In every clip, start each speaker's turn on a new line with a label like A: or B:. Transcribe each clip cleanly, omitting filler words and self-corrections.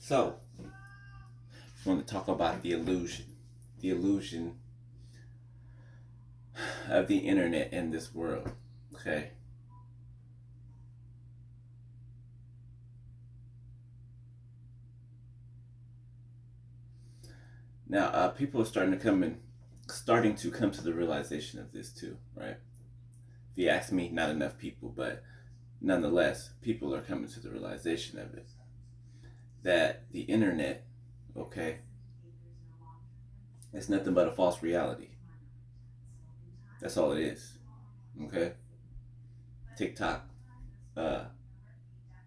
A: So, I want to talk about the illusion of the internet in this world. Okay. Now, people are starting to come to the realization of this too, right? If you ask me, not enough people, but nonetheless, people are coming to the realization of it that the internet, okay, it's nothing but a false reality. That's all it is. Okay. TikTok, uh,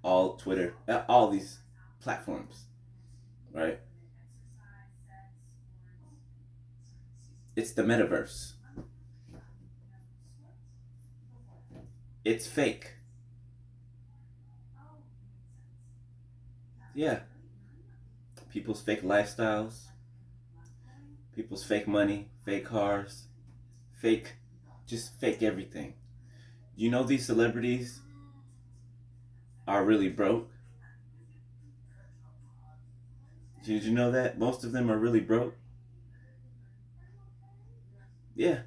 A: all Twitter, all these platforms, right? It's the metaverse. It's fake. Yeah. People's fake lifestyles, people's fake money, fake cars, fake, just fake everything. You know these celebrities are really broke? Did you know that? Most of them are really broke? Yeah.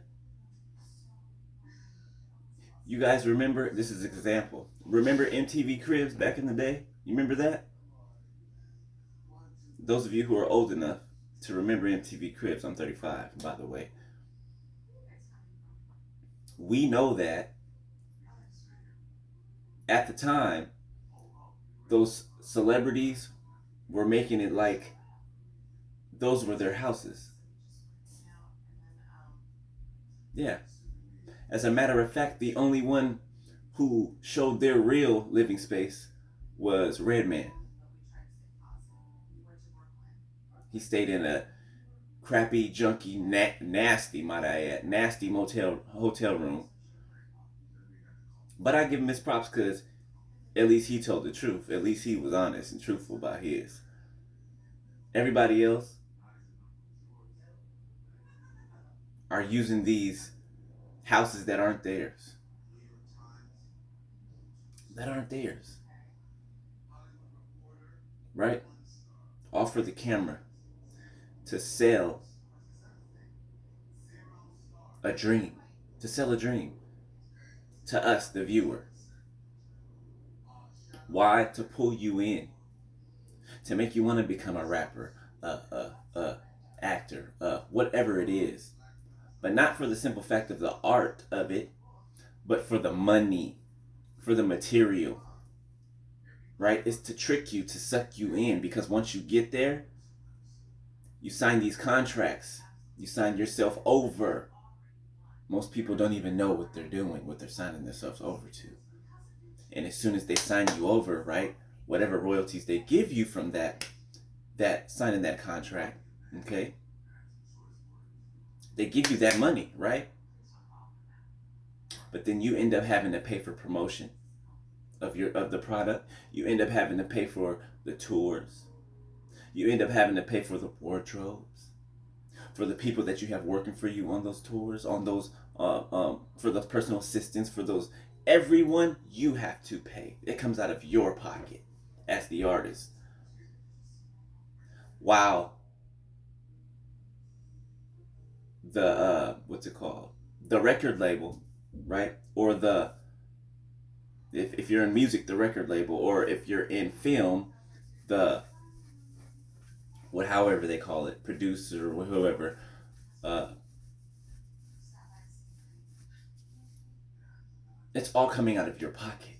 A: You guys remember, this is an example. Remember MTV Cribs back in the day? You remember that? Those of you who are old enough to remember MTV Cribs, I'm 35, by the way. We know that at the time, those celebrities were making it like those were their houses. Yeah. As a matter of fact, the only one who showed their real living space was Redman. He stayed in a crappy, junky, nasty, might I add, nasty motel hotel room. But I give him his props because at least he told the truth. At least he was honest and truthful about his. Everybody else are using these houses that aren't theirs. That aren't theirs, right? All for the camera to sell a dream, to sell a dream to us, the viewer. Why? To pull you in, to make you want to become a rapper, actor, whatever it is. But not for the simple fact of the art of it, but for the money, for the material, right? It's to trick you, to suck you in, because once you get there, you sign these contracts, you sign yourself over. Most people don't even know what they're doing, what they're signing themselves over to. And as soon as they sign you over, right, whatever royalties they give you from that signing that contract, okay, they give you that money, right? But then you end up having to pay for promotion of the product. You end up having to pay for the tours. You end up having to pay for the wardrobes, for the people that you have working for you on those tours, on those for those personal assistants, for those everyone you have to pay. It comes out of your pocket as the artist. Wow, the what's it called? The record label, right? Or the if you're in music, the record label, or if you're in film, the what however they call it, producer or whoever, uh, it's all coming out of your pocket.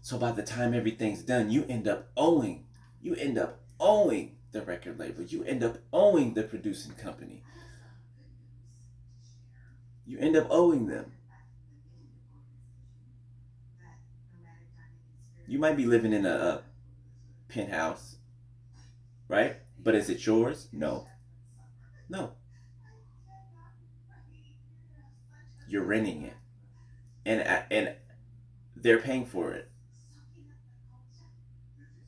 A: So by the time everything's done, you end up owing the record label. You end up owing the producing company. You end up owing them. You might be living in a penthouse, right? But is it yours? No. No. You're renting it. And they're paying for it.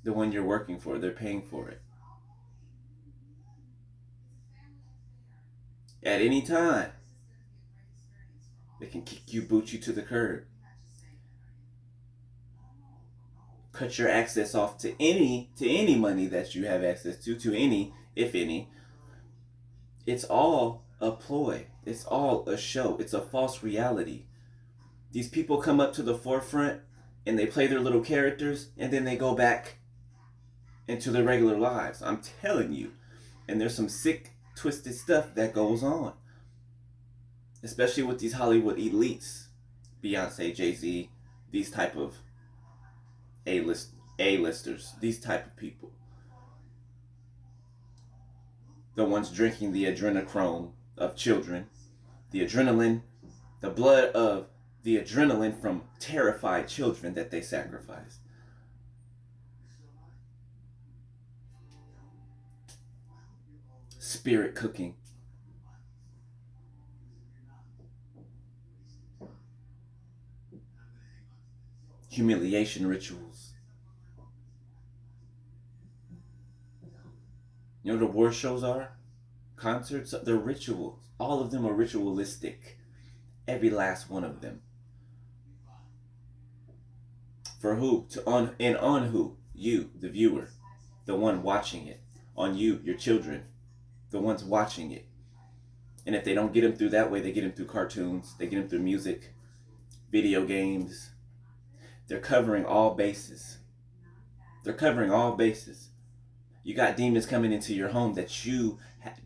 A: The one you're working for, they're paying for it. At any time, they can kick you, boot you to the curb. cut your access off to any money that you have access to any, if any. It's all a ploy. It's all a show. It's a false reality. These people come up to the forefront and they play their little characters and then they go back into their regular lives. I'm telling you. And there's some sick, twisted stuff that goes on. Especially with these Hollywood elites. Beyonce, Jay-Z, these type of A-listers, these type of people. The ones drinking the adrenochrome of children, the adrenaline, the blood of the adrenaline from terrified children that they sacrifice. Spirit cooking. Humiliation rituals. You know what award shows are? Concerts? They're rituals. All of them are ritualistic. Every last one of them. For who? On who? You, the viewer. The one watching it. On you, your children. The ones watching it. And if they don't get them through that way, they get them through cartoons. They get them through music. Video games. They're covering all bases. They're covering all bases. You got demons coming into your home that you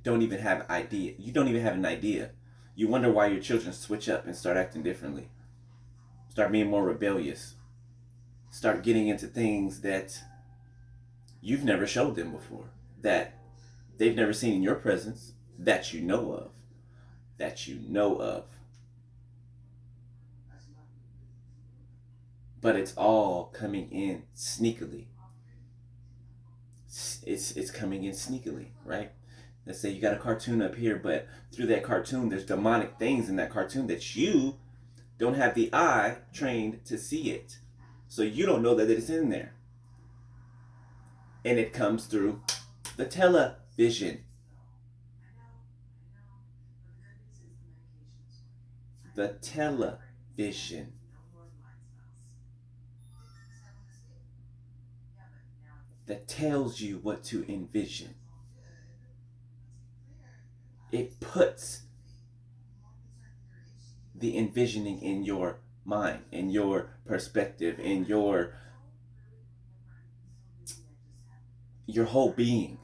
A: don't even have an idea. You don't even have an idea. You wonder why your children switch up and start acting differently. Start being more rebellious. Start getting into things that you've never showed them before. That they've never seen in your presence. That you know of. That you know of. But it's all coming in sneakily. It's coming in sneakily, right? Let's say you got a cartoon up here, but through that cartoon, there's demonic things in that cartoon that you don't have the eye trained to see it. So you don't know that it's in there. And it comes through the television. The television. That tells you what to envision. It puts the envisioning in your mind, in your perspective, in your whole being.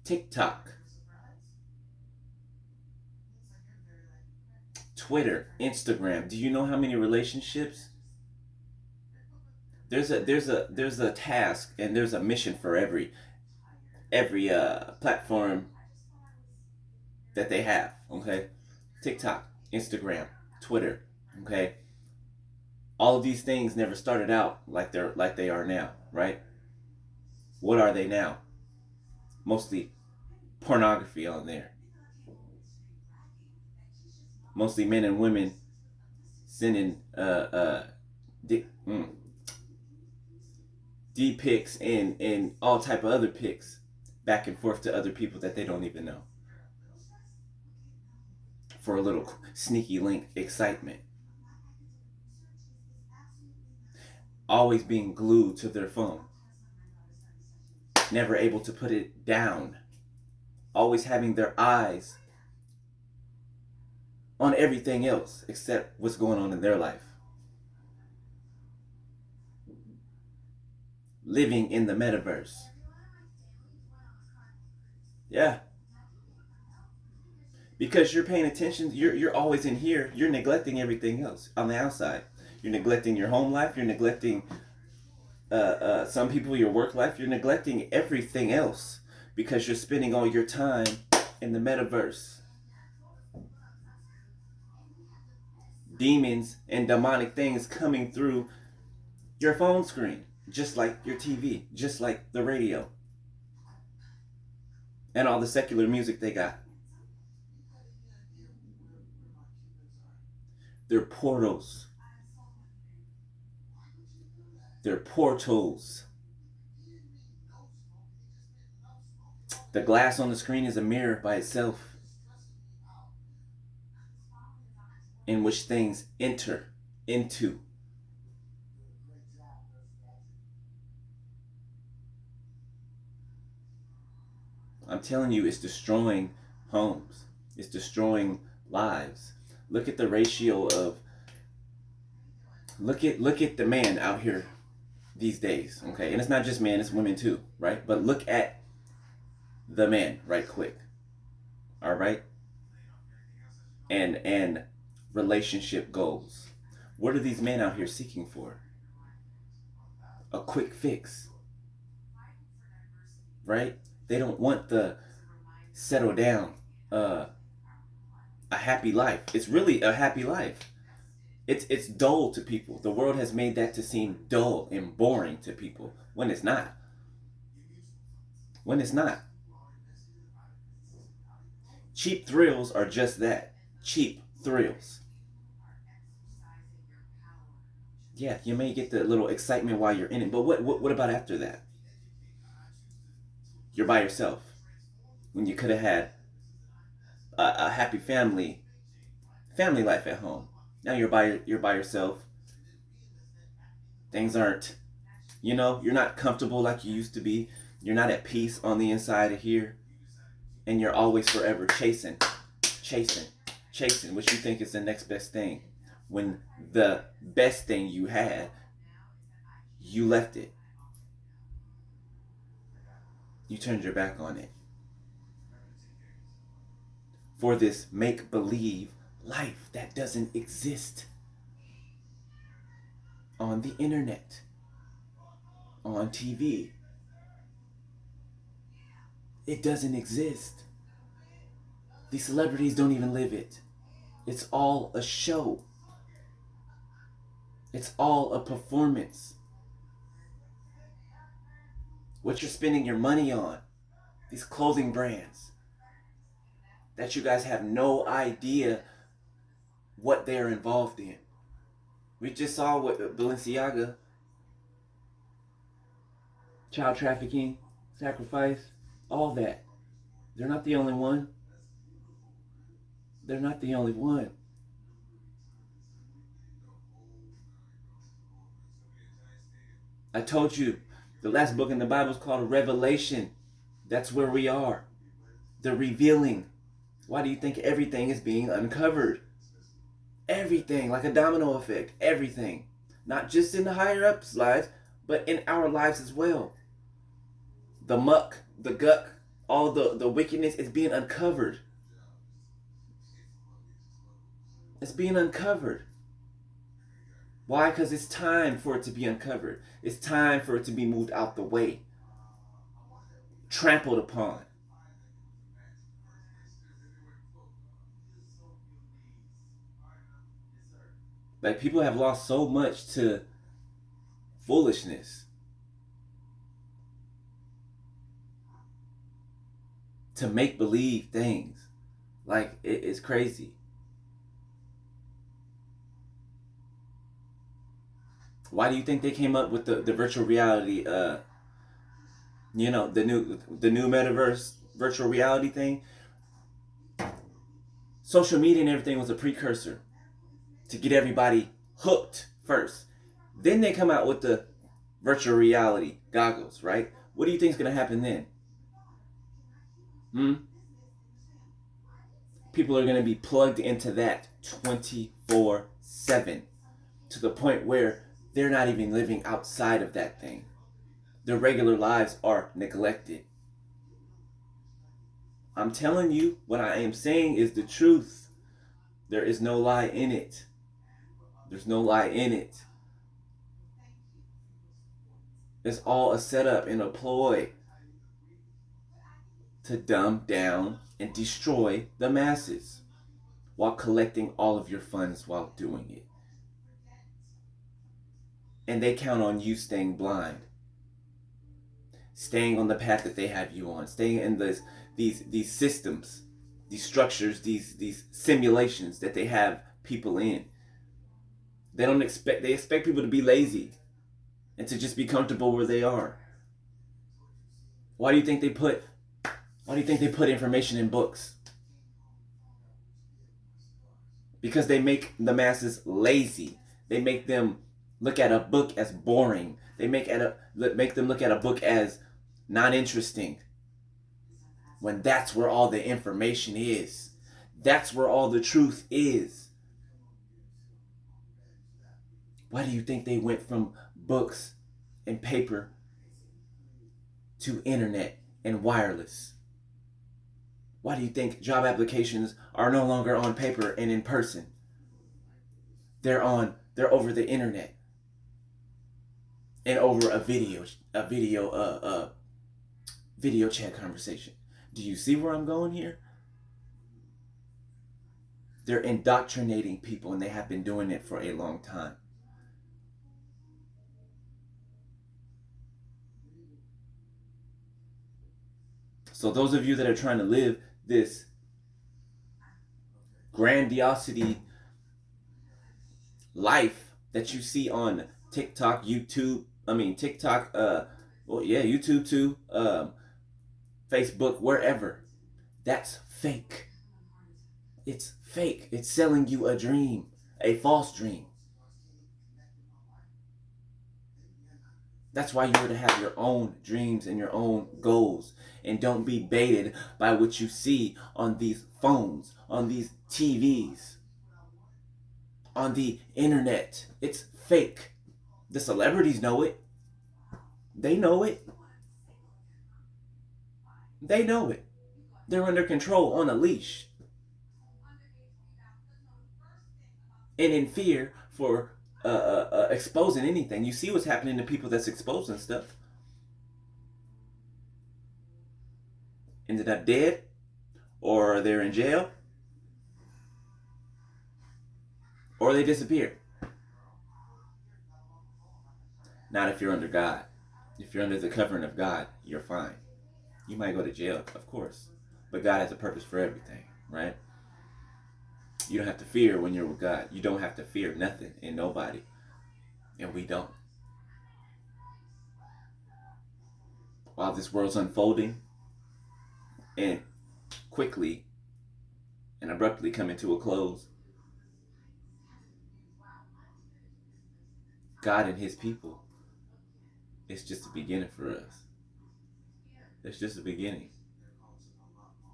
A: TikTok, Twitter, Instagram. Do you know how many relationships? There's a task and there's a mission for every platform that they have. Okay, TikTok, Instagram, Twitter. Okay, all of these things never started out like they are now, right? What are they now? Mostly pornography on there. Mostly men and women sending D pics and all type of other pics back and forth to other people that they don't even know for a little sneaky link excitement. Always being glued to their phone. Never able to put it down. Always having their eyes on everything else except what's going on in their life. Living in the metaverse. Yeah. Because you're paying attention, you're always in here, you're neglecting everything else on the outside. You're neglecting your home life, you're neglecting some people, your work life, you're neglecting everything else because you're spending all your time in the metaverse. Demons and demonic things coming through your phone screen, just like your TV, just like the radio, and all the secular music they got. They're portals. They're portals. The glass on the screen is a mirror by itself. in which things enter into. I'm telling you, it's destroying homes. It's destroying lives. Look at the ratio of look at the man out here these days, okay? And it's not just men, it's women too, right? But look at the man right quick. All right? And relationship goals. What are these men out here seeking for? A quick fix. Right? They don't want the settle down, a happy life. It's really a happy life. It's dull to people. The world has made that to seem dull and boring to people when it's not. When it's not. Cheap thrills are just that. Cheap thrills. Yeah, you may get the little excitement while you're in it, but what about after that? You're by yourself when you could have had a happy family life at home. Now you're by yourself. Things aren't, you're not comfortable like you used to be. You're not at peace on the inside of here, and you're always forever chasing, what you think is the next best thing. When the best thing you had, you left it. You turned your back on it for this make-believe life that doesn't exist on the internet, on TV. It doesn't exist. These celebrities don't even live it. It's all a show. It's all a performance. What you're spending your money on, these clothing brands, that you guys have no idea what they're involved in. We just saw what Balenciaga, child trafficking, sacrifice, all that. They're not the only one. They're not the only one. I told you, the last book in the Bible is called Revelation. That's where we are. The revealing. Why do you think everything is being uncovered? Everything, like a domino effect. Everything. Not just in the higher ups' lives, but in our lives as well. The muck, the guck, all the wickedness is being uncovered. It's being uncovered. Why? Because it's time for it to be uncovered. It's time for it to be moved out the way. Trampled upon. Like, people have lost so much to foolishness, to make believe things. Like, it's crazy. Why do you think they came up with the virtual reality, the new metaverse virtual reality thing? Social media and everything was a precursor to get everybody hooked first. Then they come out with the virtual reality goggles, right? What do you think is going to happen then? People are going to be plugged into that 24/7 to the point where they're not even living outside of that thing. Their regular lives are neglected. I'm telling you, what I am saying is the truth. There is no lie in it. There's no lie in it. It's all a setup and a ploy to dumb down and destroy the masses while collecting all of your funds while doing it. And they count on you staying blind, staying on the path that they have you on, staying in these systems, these structures, these simulations that they have people in. They expect people to be lazy and to just be comfortable where they are. Why do you think they put information in books? because they make the masses lazy. They make them look at a book as boring. They make them look at a book as not interesting. When that's where all the information is. That's where all the truth is. Why do you think they went from books and paper to internet and wireless? Why do you think job applications are no longer on paper and in person? They're over the internet and over a video chat conversation. Do you see where I'm going here? They're indoctrinating people, and they have been doing it for a long time. So those of you that are trying to live this grandiosity life that you see on TikTok, YouTube, YouTube too, Facebook, wherever, that's fake. It's fake. It's selling you a dream, a false dream. That's why you're to have your own dreams and your own goals, and don't be baited by what you see on these phones, on these TVs, on the internet. It's fake. The celebrities know it. They know it. They know it. They're under control, on a leash, and in fear for exposing anything. You see what's happening to people that's exposing stuff. Ended up dead, or they're in jail, or they disappear. Not if you're under God. If you're under the covering of God, you're fine. You might go to jail, of course, but God has a purpose for everything, right? You don't have to fear when you're with God. You don't have to fear nothing and nobody. And we don't. While this world's unfolding and quickly and abruptly coming to a close, God and his people, it's just the beginning for us. It's just the beginning.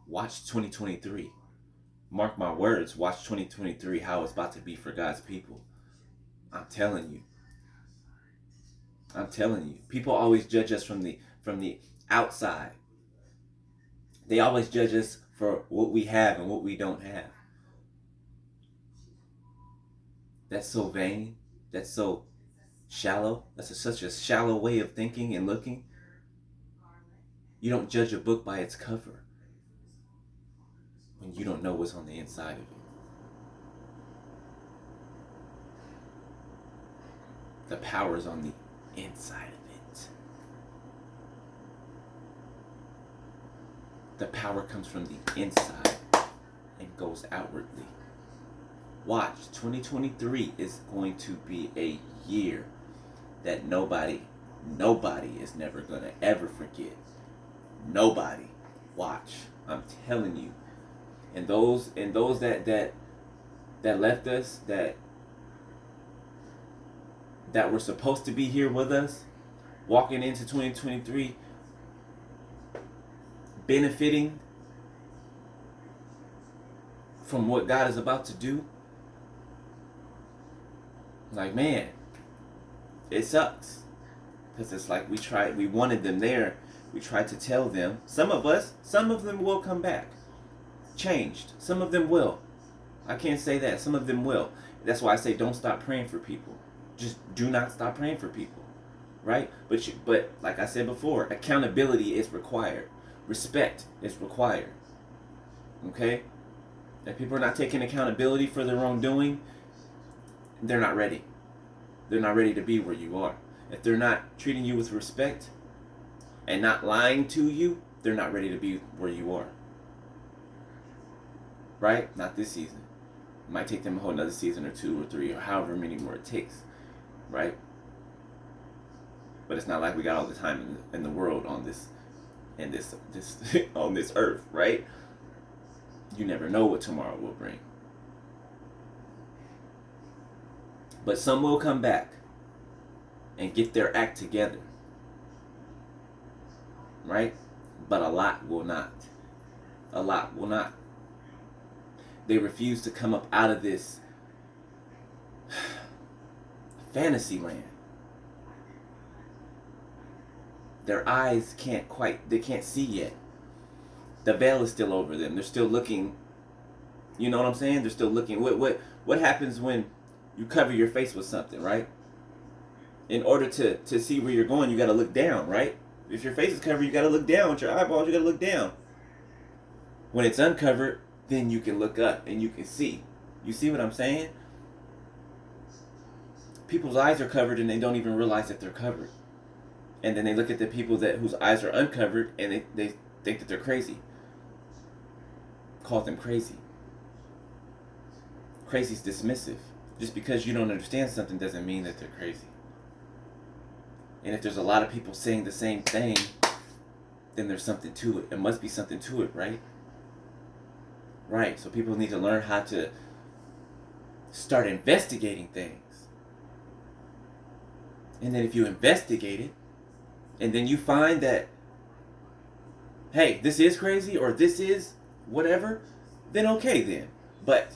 A: Watch 2023. Mark my words, watch 2023, how it's about to be for God's people. I'm telling you. I'm telling you. People always judge us from the outside. They always judge us for what we have and what we don't have. That's so vain. That's so shallow. That's such a shallow way of thinking and looking. You don't judge a book by its cover when you don't know what's on the inside of it. The power's on the inside of it. The power comes from the inside and goes outwardly. Watch, 2023 is going to be a year that nobody is never going to ever forget. Nobody. Watch. I'm telling you. And those that left us, that were supposed to be here with us, walking into 2023, benefiting from what God is about to do. Like, man, it sucks. Because it's like we wanted them there. We tried to tell them. Some of them will come back. Changed. Some of them will. I can't say that. Some of them will. That's why I say don't stop praying for people. Just do not stop praying for people. Right? But like I said before, accountability is required. Respect is required. Okay? If people are not taking accountability for their own doing, they're not ready. They're not ready to be where you are. If they're not treating you with respect and not lying to you, they're not ready to be where you are. Right? Not this season. It might take them a whole another season or 2 or 3 or however many more it takes. Right? But it's not like we got all the time in the world on this on this earth, right? You never know what tomorrow will bring. But some will come back and get their act together, right? But a lot will not. A lot will not. They refuse to come up out of this fantasy land. Their eyes they can't see yet. The veil is still over them. They're still looking, you know what I'm saying? They're still looking. What happens when you cover your face with something, right? In order to see where you're going, you got to look down, right? If your face is covered, you got to look down. With your eyeballs, you got to look down. When it's uncovered, then you can look up and you can see. You see what I'm saying? People's eyes are covered and they don't even realize that they're covered. And then they look at the people whose eyes are uncovered and they think that they're crazy. Call them crazy. Crazy's dismissive. Just because you don't understand something doesn't mean that they're crazy. And if there's a lot of people saying the same thing, then there's something to it. There must be something to it, right? Right. So people need to learn how to start investigating things. And then if you investigate it, and then you find that, hey, this is crazy, or this is whatever, then okay then. But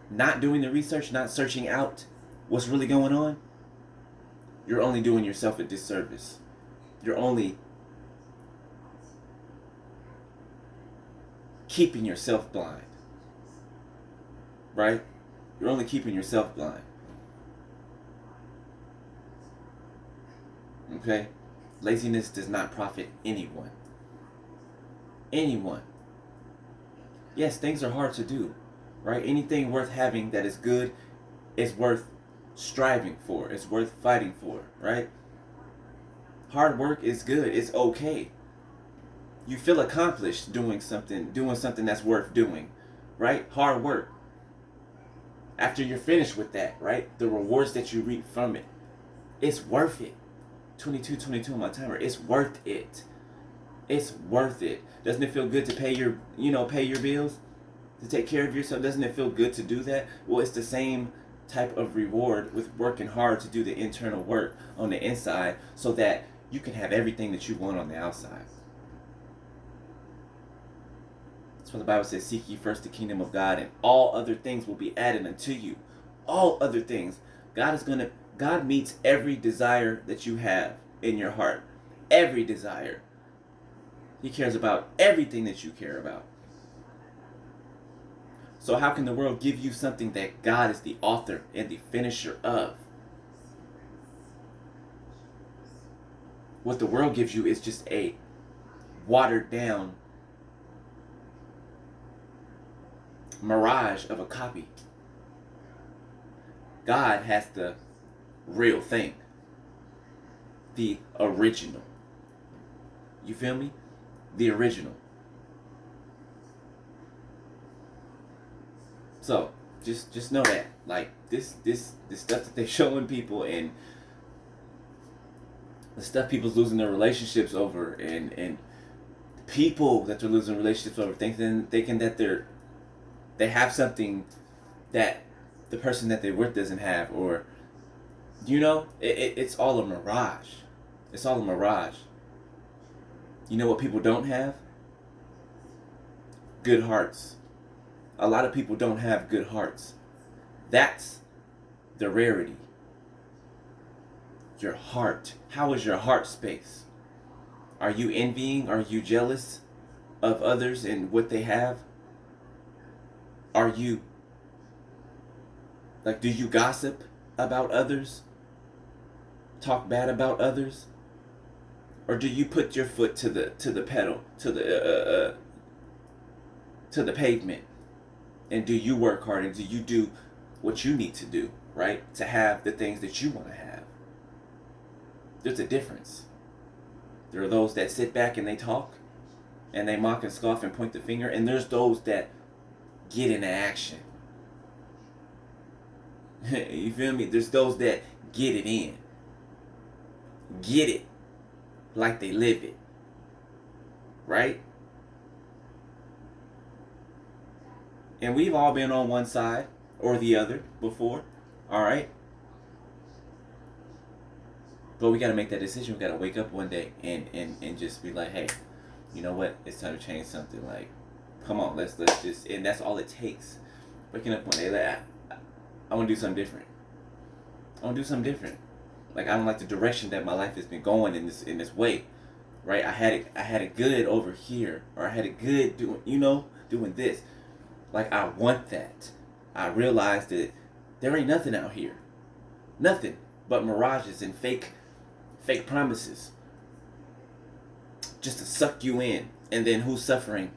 A: not doing the research, not searching out what's really going on, you're only doing yourself a disservice. You're only keeping yourself blind. Right? You're only keeping yourself blind. Okay? Laziness does not profit anyone. Anyone. Yes, things are hard to do. Right? Anything worth having that is good is worth striving for. It's worth fighting for. Right? Hard work is good. It's okay. You feel accomplished doing something that's worth doing. Right? Hard work. After you're finished with that, right? The rewards that you reap from it. It's worth it. 22 on my timer. It's worth it. It's worth it. Doesn't it feel good to pay your bills? To take care of yourself? Doesn't it feel good to do that? Well, it's the same type of reward with working hard to do the internal work on the inside so that you can have everything that you want on the outside. That's what the Bible says, seek ye first the kingdom of God and all other things will be added unto you. All other things. God meets every desire that you have in your heart. Every desire. He cares about everything that you care about. So how can the world give you something that God is the author and the finisher of? What the world gives you is just a watered down mirage of a copy. God has the real thing. The original. You feel me? The original. So just know that, like, this stuff that they're showing people and the stuff people's losing their relationships over and people that they're losing relationships over, thinking that they have something that the person that they're with doesn't have, or it's all a mirage. It's all a mirage. You know what people don't have? Good hearts. A lot of people don't have good hearts. That's the rarity. Your heart. How is your heart space? Are you envying? Are you jealous of others and what they have? Are you, do you gossip about others? Talk bad about others? Or do you put your foot to the pedal, to the pavement? And do you work hard and do you do what you need to do, right? To have the things that you want to have. There's a difference. There are those that sit back and they talk and they mock and scoff and point the finger, and there's those that get into action. You feel me? There's those that get it in. Get it like they live it. Right? And we've all been on one side or the other before. All right. But we got to make that decision. We got to wake up one day and just be like, hey, you know what? It's time to change something. Like, come on, let's just, and that's all it takes. Waking up one day, like, I want to do something different. I want to do something different. Like, I don't like the direction that my life has been going in this way, right? I had it good over here, or I had it good doing this. Like, I want that. I realized that there ain't nothing out here, nothing but mirages and fake promises, just to suck you in. And then who's suffering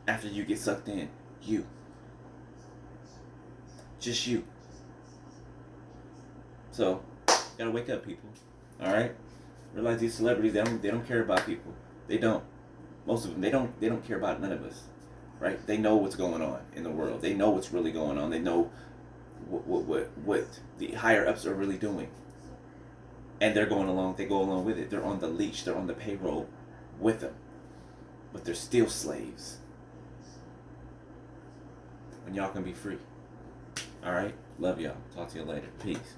A: after you get sucked in? You. Just you. So, gotta wake up, people. All right. Realize these celebrities, they don't care about people. They don't. Most of them, they don't care about none of us, right? They know what's going on in the world. They know what's really going on. They know what the higher ups are really doing, and they're going along. They go along with it. They're on the leash. They're on the payroll with them, but they're still slaves. When y'all can be free. All right. Love y'all. Talk to you later. Peace.